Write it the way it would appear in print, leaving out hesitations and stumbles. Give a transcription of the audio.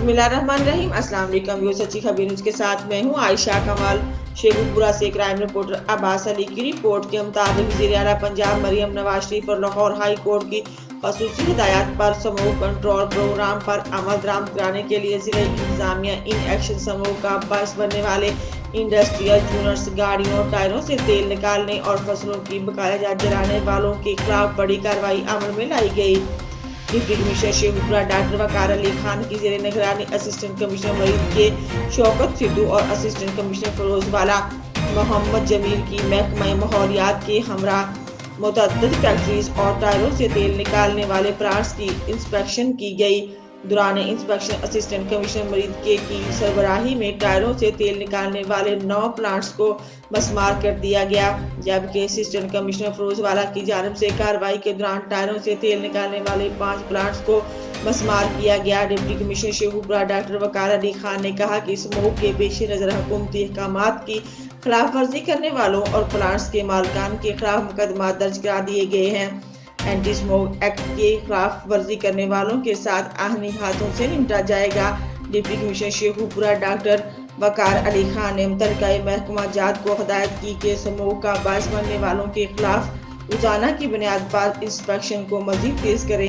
बिस्मिल्लाहिर्रहमानिर्रहीम। अस्सलाम वालेकुम व्यूअर्स, सच्ची खबीर न्यूज़ के साथ मैं हूं आयशा कमाल। शेखुपुरा से क्राइम रिपोर्टर अब्बास अली की रिपोर्ट के मुताबिक वज़ीर आला पंजाब मरियम नवाज शरीफ और लाहौर हाई कोर्ट की खसूसी हिदायत पर समूह कंट्रोल प्रोग्राम पर अमल दरामद कराने के लिए जिला इंतजामिया इन एक्शन समूह का बायस बनने वाले इंडस्ट्रियल जूनर्स गाड़ियों टायरों से तेल निकालने और फसलों की बकाया जात जलाने वालों के खिलाफ बड़ी कार्रवाई अमल में लाई गई। डिप्टी कमिश्नर शेखुपुरा डॉक्टर वकार अली खान की जेर निगरानी असिस्टेंट कमिश्नर मरीद के शौकत सिद्धू और असिस्टेंट कमिश्नर फिरोज वाला मोहम्मद जमील की महकमा माहौलियात के हमरा मुतअद्दिद फैक्ट्रीज और टायरों से तेल निकालने वाले प्लांट्स की इंस्पेक्शन की गई। दौरान इंस्पेक्शन असिस्टेंट कमिश्नर मरीद के की सरबराही में टायरों से तेल निकालने वाले 9 प्लांट्स को मस्मार कर दिया गया, जबकि असिस्टेंट कमिश्नर फिरोज वाला की जानिब से कार्रवाई के दौरान टायरों से तेल निकालने वाले 5 प्लांट्स को मस्मार किया गया। डिप्टी कमिश्नर शेखुपुरा डॉक्टर वकार अली खान ने कहा कि समूह के पेश नज़र हुकूमती अहकामात की खिलाफ वर्जी करने वालों और प्लांट्स के मालिकान के खिलाफ मुकदमा दर्ज करा दिए गए हैं। एंटी स्मोक एक्ट के खिलाफ वर्जी करने वालों के साथ आईनी हाथों से निपटा जाएगा। डिप्टी कमिश्नर शेखुपुरा डॉक्टर वकार अली खान ने मुतल्लिका महकमा जात को हिदायत की कि समूह का बायस बनने वालों के खिलाफ रोजाना की बुनियाद पर इंस्पेक्शन को मजीद तेज करें।